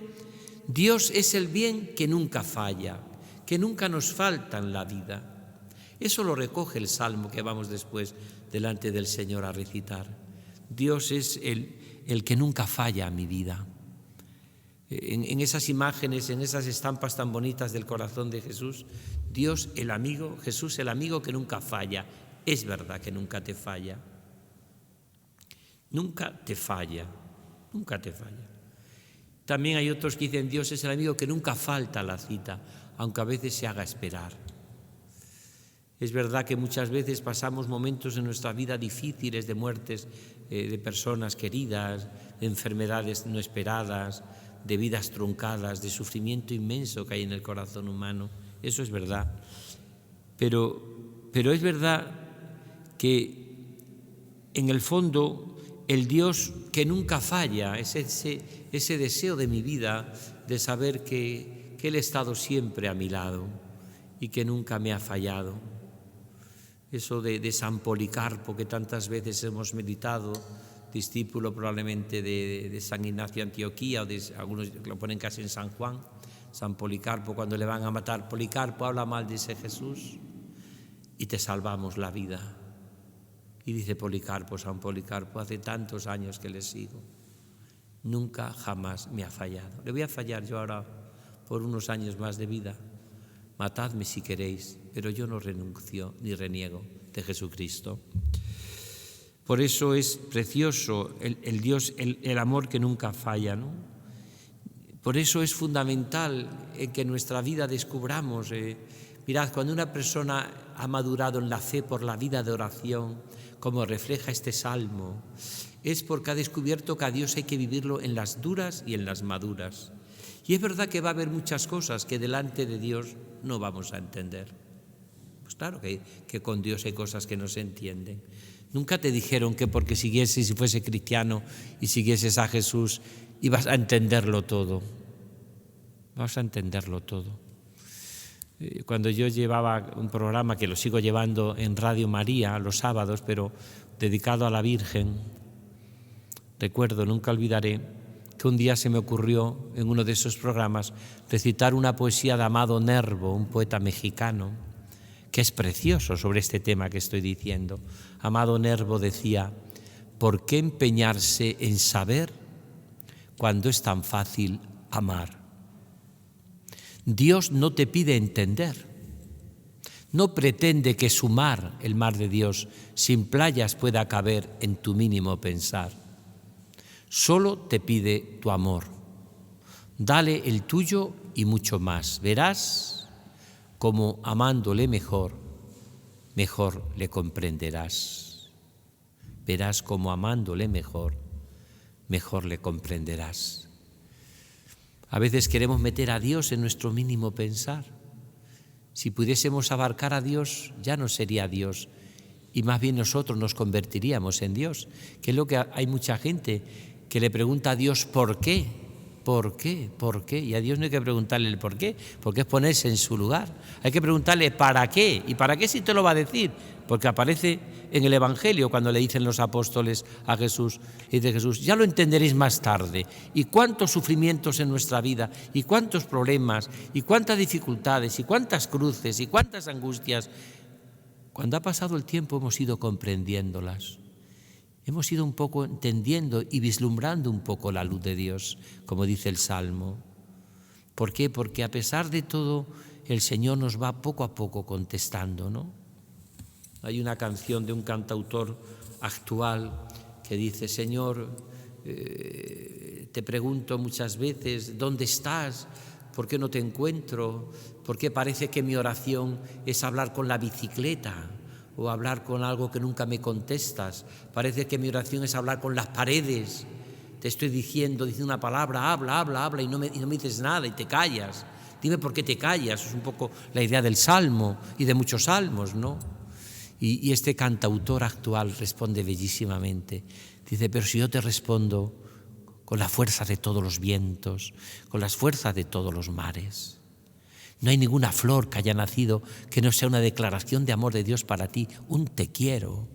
S3: Dios es el bien que nunca falla, que nunca nos falta en la vida. Eso lo recoge el Salmo que vamos después delante del Señor a recitar. Dios es el que nunca falla en mi vida. En esas imágenes, en esas estampas tan bonitas del corazón de Jesús, Dios el amigo, Jesús el amigo que nunca falla. Es verdad que nunca te falla. Nunca te falla, nunca te falla. También hay otros que dicen Dios es el amigo que nunca falta a la cita, aunque a veces se haga esperar. Es verdad que muchas veces pasamos momentos en nuestra vida difíciles de muertes de personas queridas, de enfermedades no esperadas, de vidas truncadas, de sufrimiento inmenso que hay en el corazón humano. Eso es verdad. Pero es verdad que en el fondo el Dios que nunca falla es ese deseo de mi vida de saber que Él ha estado siempre a mi lado y que nunca me ha fallado. Eso de San Policarpo que tantas veces hemos meditado, discípulo probablemente de San Ignacio de Antioquía, o algunos lo ponen casi en San Juan, San Policarpo, cuando le van a matar, Policarpo, habla mal de ese Jesús y te salvamos la vida. Y dice Policarpo, San Policarpo, hace tantos años que le sigo, nunca jamás me ha fallado. Le voy a fallar yo ahora por unos años más de vida. Matadme si queréis, pero yo no renuncio ni reniego de Jesucristo. Por eso es precioso el Dios, el amor que nunca falla, ¿no? Por eso es fundamental que en nuestra vida descubramos Mirad, cuando una persona ha madurado en la fe por la vida de oración, como refleja este salmo, es porque ha descubierto que a Dios hay que vivirlo en las duras y en las maduras. Y es verdad que va a haber muchas cosas que delante de Dios no vamos a entender. Pues claro que con Dios hay cosas que no se entienden. Nunca te dijeron que porque siguieses y fuese cristiano y siguieses a Jesús ibas a entenderlo todo. Vas a entenderlo todo. Cuando yo llevaba un programa, que lo sigo llevando en Radio María los sábados, pero dedicado a la Virgen, recuerdo, nunca olvidaré, que un día se me ocurrió en uno de esos programas recitar una poesía de Amado Nervo, un poeta mexicano, que es precioso sobre este tema que estoy diciendo. Amado Nervo decía: ¿por qué empeñarse en saber cuando es tan fácil amar? Dios no te pide entender, no pretende que su mar, el mar de Dios, sin playas pueda caber en tu mínimo pensar. Solo te pide tu amor. Dale el tuyo y mucho más. Verás cómo amándole mejor, mejor le comprenderás. Verás cómo amándole mejor, mejor le comprenderás. A veces queremos meter a Dios en nuestro mínimo pensar. Si pudiésemos abarcar a Dios, ya no sería Dios, y más bien nosotros nos convertiríamos en Dios, que es lo que hay mucha gente que le pregunta a Dios ¿por qué? ¿Por qué? ¿Por qué? Y a Dios no hay que preguntarle el por qué, porque es ponerse en su lugar. Hay que preguntarle ¿para qué? ¿Y para qué si te lo va a decir? Porque aparece en el Evangelio cuando le dicen los apóstoles a Jesús, y dice Jesús, ya lo entenderéis más tarde. Y cuántos sufrimientos en nuestra vida, y cuántos problemas, y cuántas dificultades, y cuántas cruces, y cuántas angustias. Cuando ha pasado el tiempo hemos ido comprendiéndolas. Hemos ido un poco entendiendo y vislumbrando un poco la luz de Dios, como dice el Salmo. ¿Por qué? Porque a pesar de todo, el Señor nos va poco a poco contestando, ¿no? Hay una canción de un cantautor actual que dice: Señor, te pregunto muchas veces, ¿dónde estás? ¿Por qué no te encuentro? ¿Por qué parece que mi oración es hablar con la bicicleta? O hablar con algo que nunca me contestas. Parece que mi oración es hablar con las paredes. Te estoy diciendo una palabra, habla, y no me dices nada y te callas. Dime por qué te callas. Es un poco la idea del Salmo y de muchos salmos, ¿no? Y este cantautor actual responde bellísimamente. Dice: pero si yo te respondo con la fuerza de todos los vientos, con las fuerzas de todos los mares. No hay ninguna flor que haya nacido que no sea una declaración de amor de Dios para ti, un te quiero.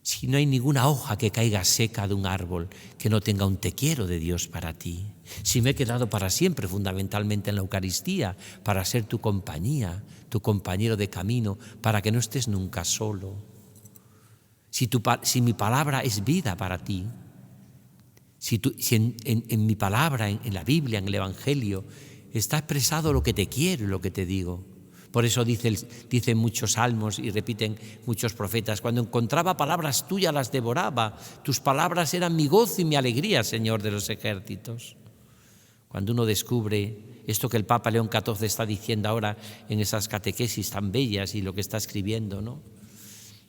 S3: Si no hay ninguna hoja que caiga seca de un árbol que no tenga un te quiero de Dios para ti. Si me he quedado para siempre fundamentalmente en la Eucaristía, para ser tu compañía, tu compañero de camino, para que no estés nunca solo. Si mi palabra es vida para ti, si en mi palabra, en la Biblia, en el Evangelio, está expresado lo que te quiero y lo que te digo. Por eso dicen muchos salmos y repiten muchos profetas: cuando encontraba palabras tuyas las devoraba, tus palabras eran mi gozo y mi alegría, Señor de los ejércitos. Cuando uno descubre esto que el Papa León XIV está diciendo ahora en esas catequesis tan bellas y lo que está escribiendo, ¿no?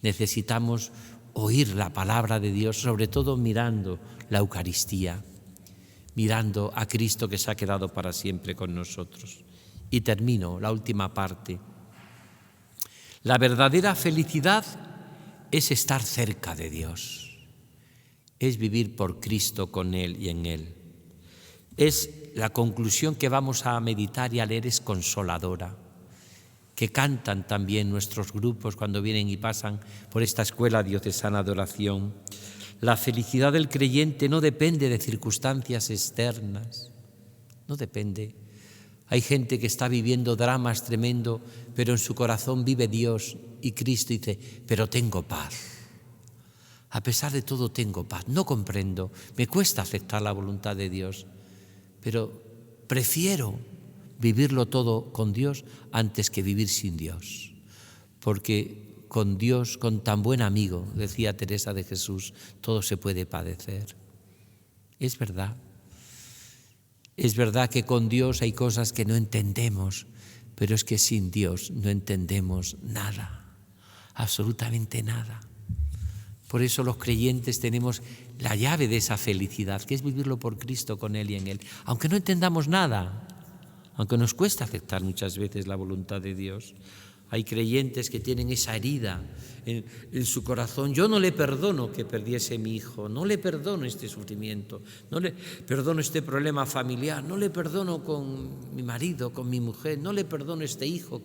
S3: Necesitamos oír la palabra de Dios, sobre todo mirando la Eucaristía, mirando a Cristo que se ha quedado para siempre con nosotros. Y termino la última parte. La verdadera felicidad es estar cerca de Dios, es vivir por Cristo, con Él y en Él. Es la conclusión que vamos a meditar y a leer, es consoladora, que cantan también nuestros grupos cuando vienen y pasan por esta escuela diocesana de oración. La felicidad del creyente no depende de circunstancias externas, no depende. Hay gente que está viviendo dramas tremendos, pero en su corazón vive Dios y Cristo, dice: pero tengo paz. A pesar de todo tengo paz. No comprendo, me cuesta aceptar la voluntad de Dios, pero prefiero vivirlo todo con Dios antes que vivir sin Dios. Porque con Dios, con tan buen amigo, decía Teresa de Jesús, todo se puede padecer. Es verdad. Es verdad que con Dios hay cosas que no entendemos, pero es que sin Dios no entendemos nada, absolutamente nada. Por eso los creyentes tenemos la llave de esa felicidad, que es vivirlo por Cristo, con Él y en Él. Aunque no entendamos nada, aunque nos cuesta aceptar muchas veces la voluntad de Dios. Hay creyentes que tienen esa herida en su corazón. Yo no le perdono que perdiese mi hijo, no le perdono este sufrimiento, no le perdono este problema familiar, no le perdono con mi marido, con mi mujer, no le perdono este hijo,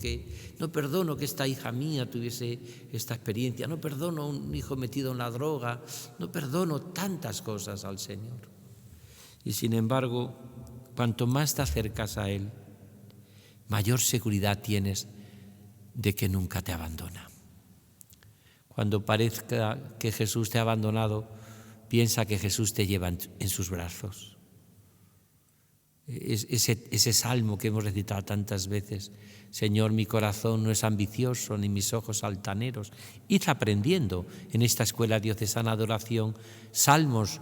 S3: no perdono que esta hija mía tuviese esta experiencia, no perdono un hijo metido en la droga, no perdono tantas cosas al Señor. Y sin embargo, cuanto más te acercas a Él, mayor seguridad tienes de que nunca te abandona. Cuando parezca que Jesús te ha abandonado, piensa que Jesús te lleva en sus brazos. Ese salmo que hemos recitado tantas veces: Señor, mi corazón no es ambicioso, ni mis ojos altaneros. Id aprendiendo en esta escuela diocesana de oración salmos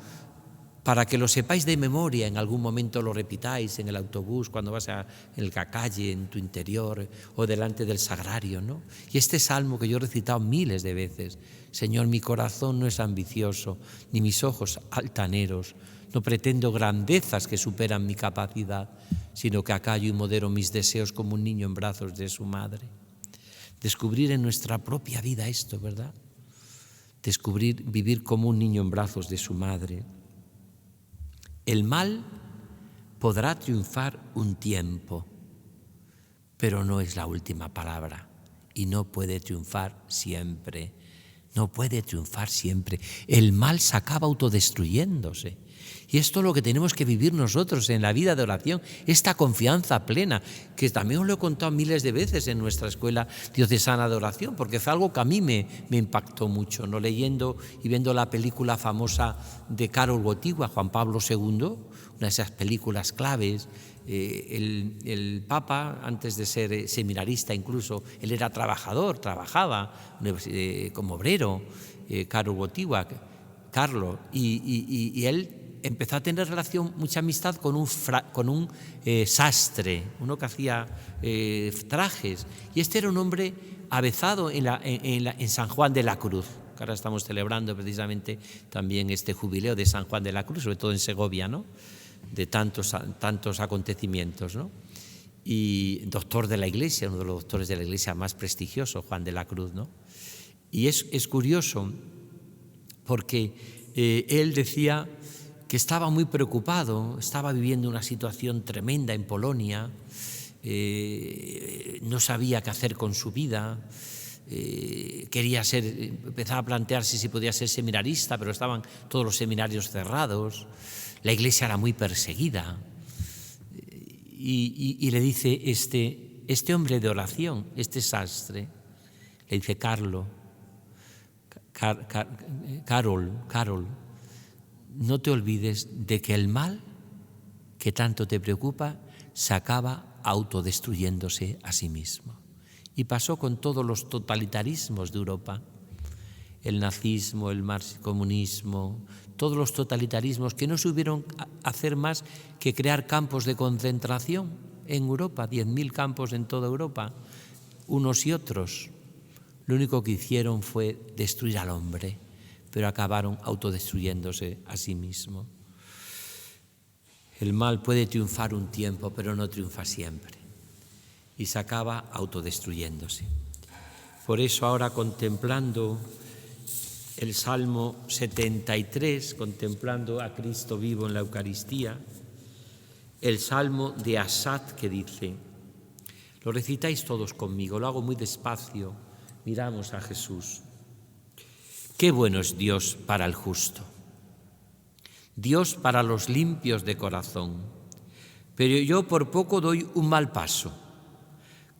S3: para que lo sepáis de memoria, en algún momento lo repitáis en el autobús, cuando vas en la calle, en tu interior o delante del sagrario, ¿no? Y este salmo que yo he recitado miles de veces: Señor, mi corazón no es ambicioso, ni mis ojos altaneros, no pretendo grandezas que superan mi capacidad, sino que acallo y modero mis deseos como un niño en brazos de su madre. Descubrir en nuestra propia vida esto, ¿verdad? Descubrir, vivir como un niño en brazos de su madre. El mal podrá triunfar un tiempo, pero no es la última palabra y no puede triunfar siempre. No puede triunfar siempre. El mal se acaba autodestruyéndose. Y esto es lo que tenemos que vivir nosotros en la vida de oración, esta confianza plena, que también os lo he contado miles de veces en nuestra escuela diocesana de oración, porque fue algo que a mí me impactó mucho, ¿no? Leyendo y viendo la película famosa de Karol Wojtyła, Juan Pablo II, una de esas películas claves. El Papa, antes de ser seminarista incluso, él era trabajador, trabajaba como obrero, Karol Wojtyła, Carlos, y él empezó a tener mucha amistad con un sastre, uno que hacía trajes, y este era un hombre avezado en San Juan de la Cruz, que ahora estamos celebrando precisamente también este jubileo de San Juan de la Cruz, sobre todo en Segovia, ¿no? De tantos acontecimientos, ¿no? Y doctor de la Iglesia, uno de los doctores de la Iglesia más prestigiosos, Juan de la Cruz, ¿no? Y es curioso porque él decía que estaba muy preocupado, estaba viviendo una situación tremenda en Polonia, no sabía qué hacer con su vida, empezaba a plantearse si podía ser seminarista, pero estaban todos los seminarios cerrados, la Iglesia era muy perseguida, y le dice este hombre de oración, este sastre, le dice: Carol, no te olvides de que el mal que tanto te preocupa se acaba autodestruyéndose a sí mismo. Y pasó con todos los totalitarismos de Europa, el nazismo, el comunismo, todos los totalitarismos que no supieron hacer más que crear campos de concentración en Europa, 10.000 campos en toda Europa, unos y otros. Lo único que hicieron fue destruir al hombre, pero acabaron autodestruyéndose a sí mismo. El mal puede triunfar un tiempo, pero no triunfa siempre, y se acaba autodestruyéndose. Por eso ahora, contemplando el Salmo 73, contemplando a Cristo vivo en la Eucaristía, el Salmo de Asaf, que dice, lo recitáis todos conmigo, lo hago muy despacio, miramos a Jesús. Qué bueno es Dios para el justo, Dios para los limpios de corazón, pero yo por poco doy un mal paso.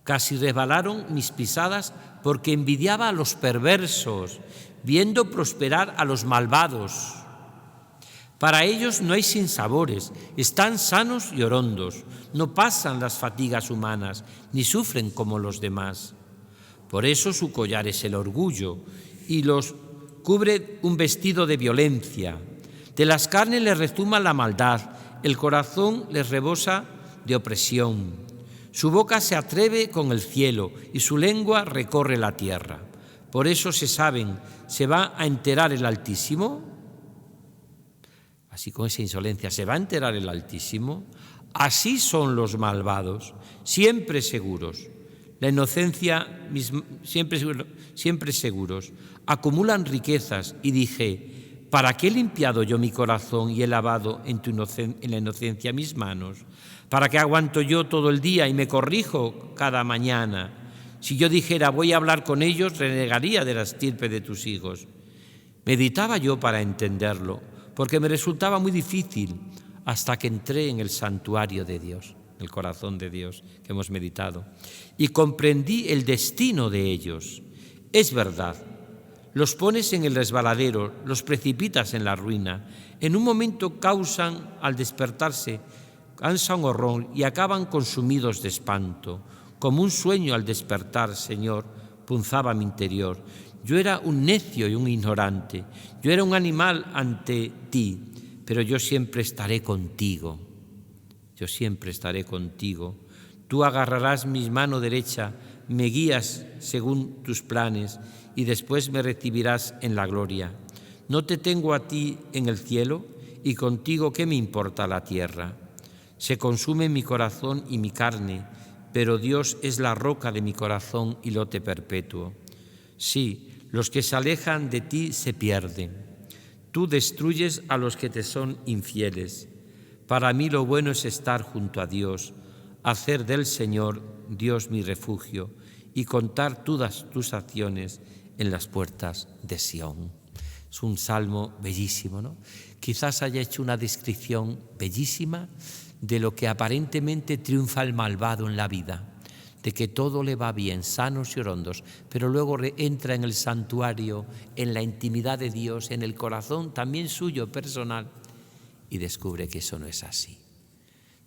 S3: Casi resbalaron mis pisadas porque envidiaba a los perversos, viendo prosperar a los malvados. Para ellos no hay sinsabores, están sanos y orondos, no pasan las fatigas humanas, ni sufren como los demás. Por eso su collar es el orgullo y los cubre un vestido de violencia. De las carnes les rezuma la maldad, el corazón les rebosa de opresión. Su boca se atreve con el cielo y su lengua recorre la tierra. Por eso se va a enterar el Altísimo. Así con esa insolencia, ¿se va a enterar el Altísimo? Así son los malvados, siempre seguros. La inocencia, siempre seguros. Acumulan riquezas y dije, ¿para qué he limpiado yo mi corazón y he lavado en la inocencia mis manos? ¿Para qué aguanto yo todo el día y me corrijo cada mañana? Si yo dijera, voy a hablar con ellos, renegaría de la estirpe de tus hijos. Meditaba yo para entenderlo, porque me resultaba muy difícil hasta que entré en el santuario de Dios, el corazón de Dios que hemos meditado, y comprendí el destino de ellos. Es verdad, los pones en el resbaladero, los precipitas en la ruina. En un momento causan al despertarse, cansan horror y acaban consumidos de espanto. Como un sueño al despertar, Señor, punzaba mi interior. Yo era un necio y un ignorante. Yo era un animal ante ti, pero yo siempre estaré contigo. Yo siempre estaré contigo. Tú agarrarás mi mano derecha, me guías según tus planes y después me recibirás en la gloria. ¿No te tengo a ti en el cielo? Y contigo, ¿qué me importa la tierra? Se consume mi corazón y mi carne, pero Dios es la roca de mi corazón y lote perpetuo. Sí, los que se alejan de ti se pierden. Tú destruyes a los que te son infieles. Para mí lo bueno es estar junto a Dios, hacer del Señor Dios mi refugio y contar todas tus acciones en las puertas de Sión. Es un salmo bellísimo, ¿no? Quizás haya hecho una descripción bellísima de lo que aparentemente triunfa el malvado en la vida, de que todo le va bien, sanos y orondos, pero luego entra en el santuario, en la intimidad de Dios, en el corazón también suyo, personal, y descubre que eso no es así.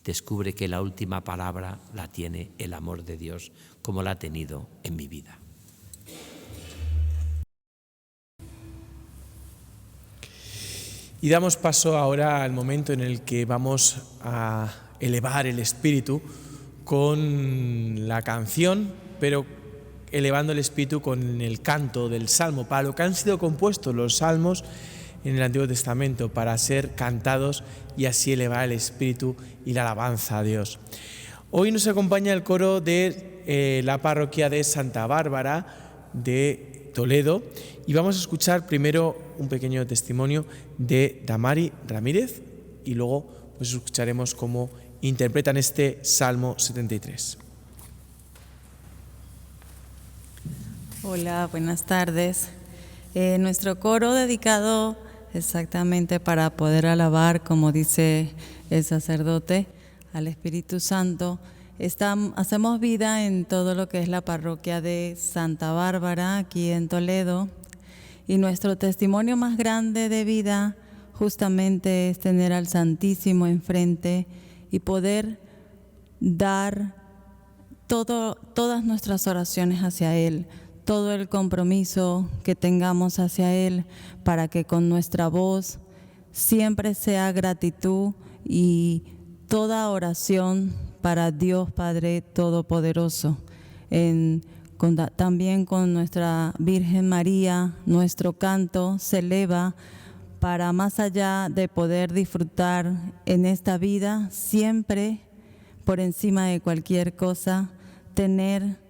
S3: Descubre que la última palabra la tiene el amor de Dios, como la ha tenido en mi vida.
S1: Y damos paso ahora al momento en el que vamos a elevar el espíritu con la canción, pero elevando el espíritu con el canto del Salmo, para lo que han sido compuestos los salmos en el Antiguo Testamento, para ser cantados y así elevar el espíritu y la alabanza a Dios. Hoy nos acompaña el coro de la parroquia de Santa Bárbara de Toledo y vamos a escuchar primero un pequeño testimonio de Damari Ramírez y luego pues escucharemos cómo interpretan este Salmo 73.
S4: Hola, buenas tardes. Nuestro coro dedicado exactamente para poder alabar, como dice el sacerdote, al Espíritu Santo. Hacemos vida en todo lo que es la parroquia de Santa Bárbara, aquí en Toledo, y nuestro testimonio más grande de vida justamente es tener al Santísimo enfrente y poder dar todas nuestras oraciones hacia Él, todo el compromiso que tengamos hacia Él, para que con nuestra voz siempre sea gratitud y toda oración para Dios Padre Todopoderoso. También con nuestra Virgen María, nuestro canto se eleva para más allá de poder disfrutar en esta vida, siempre por encima de cualquier cosa, tener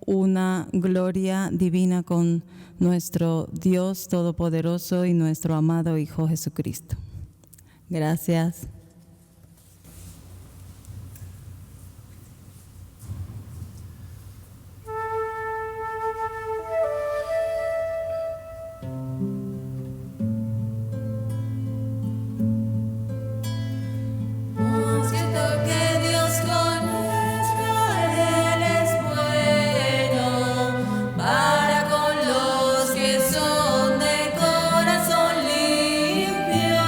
S4: una gloria divina con nuestro Dios Todopoderoso y nuestro amado Hijo Jesucristo. Gracias.
S5: Son de corazón limpio.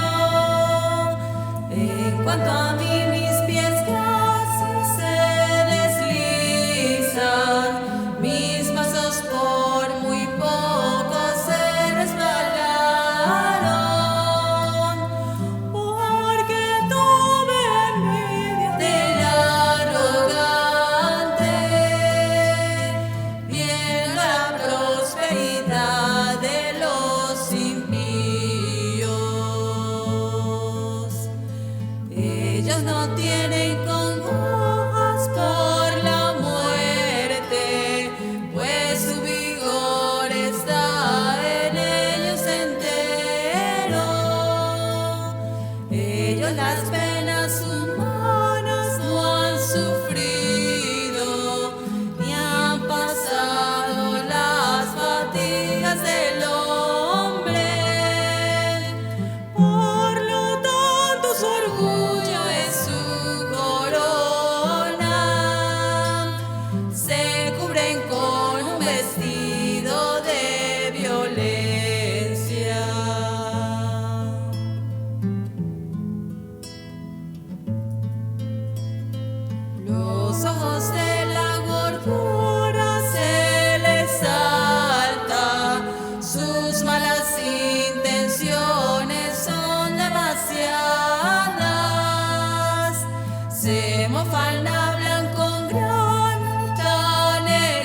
S4: no tienen congojas por la muerte, pues su vigor está en ellos entero. Ellos las penas humanas no han sufrido, ni han pasado las fatigas del hombre. Por lo tanto su orgullo es su corona, se cubren con un vestido de violencia. Los ojos de la gordura se les alta, sus malas intenciones son demasiadas. Se mofan, hablan con gran altanería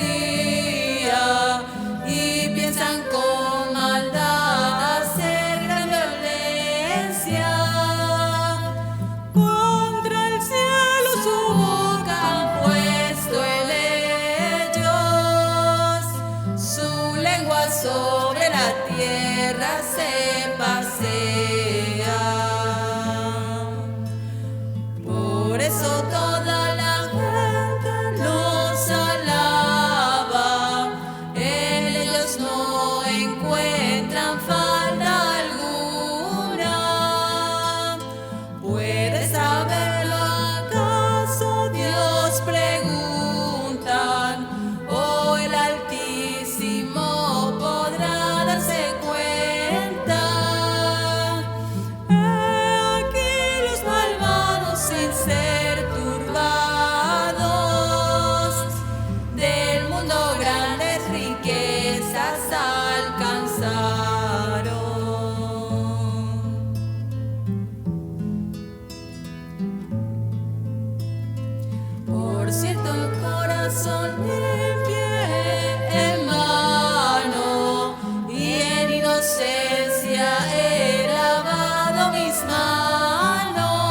S4: y piensan con maldad hacer gran violencia. Contra el cielo su boca han puesto en ellos, su lengua sobre la tierra se pasea. Por eso toda la gente los alaba, en ellos no encuentran falta alguna. ¿Puedes saberlo acaso? Dios preguntan, o el Altísimo podrá darse cuenta. He aquí los malvados sin ser turbados, del mundo grandes riquezas alcanzaron. Por cierto, el corazón en pie, en mano y en inocencia he lavado mis manos,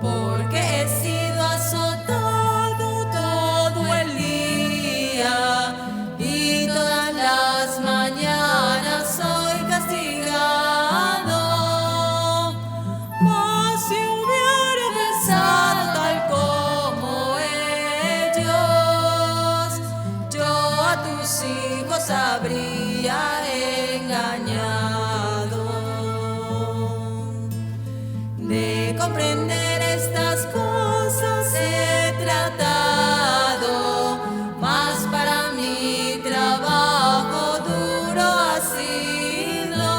S4: porque he sido azotado todo el día y todas las mañanas soy castigado. Mas si hubiera pensado tal como ellos, yo a tus hijos habría engañado. De comprender estas cosas he tratado, mas para mi trabajo duro ha sido,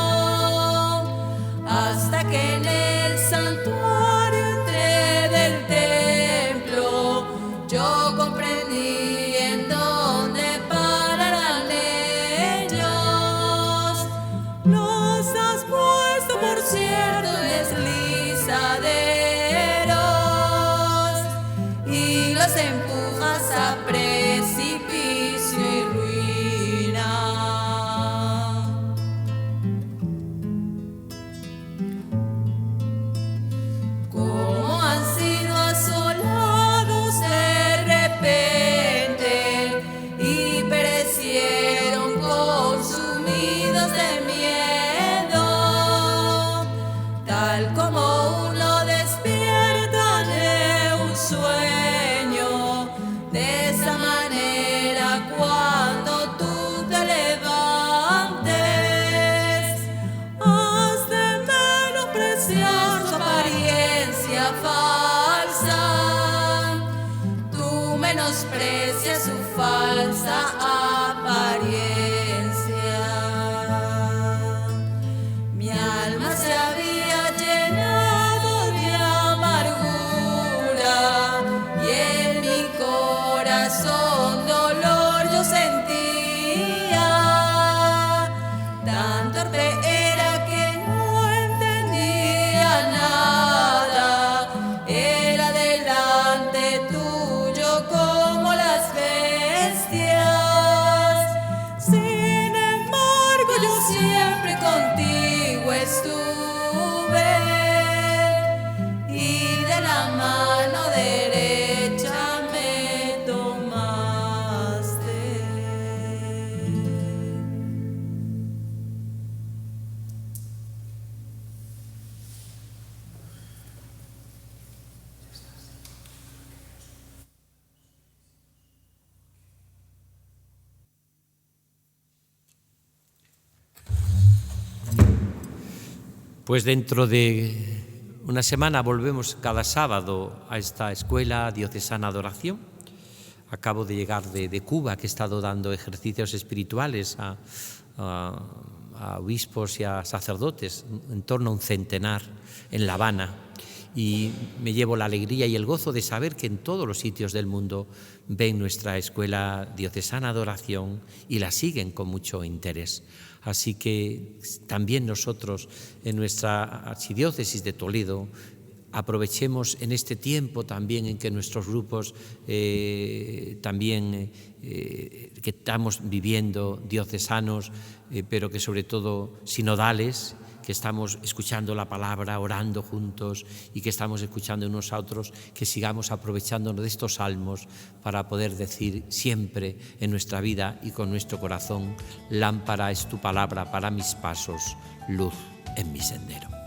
S4: hasta que en el santuario entré del templo, yo comprendí en dónde pararán ellos. Los has puesto, por cierto, deslizadero,
S3: Pues dentro de una semana volvemos cada sábado a esta Escuela Diocesana de Oración. Acabo de llegar de Cuba, que he estado dando ejercicios espirituales a obispos y a sacerdotes, en torno a un centenar en La Habana. Y me llevo la alegría y el gozo de saber que en todos los sitios del mundo ven nuestra Escuela Diocesana de Oración y la siguen con mucho interés. Así que también nosotros en nuestra archidiócesis de Toledo aprovechemos en este tiempo también en que nuestros grupos también que estamos viviendo diocesanos, pero que sobre todo sinodales, que estamos escuchando la palabra, orando juntos y que estamos escuchando unos a otros, que sigamos aprovechándonos de estos salmos para poder decir siempre en nuestra vida y con nuestro corazón: lámpara es tu palabra para mis pasos, luz en mi sendero.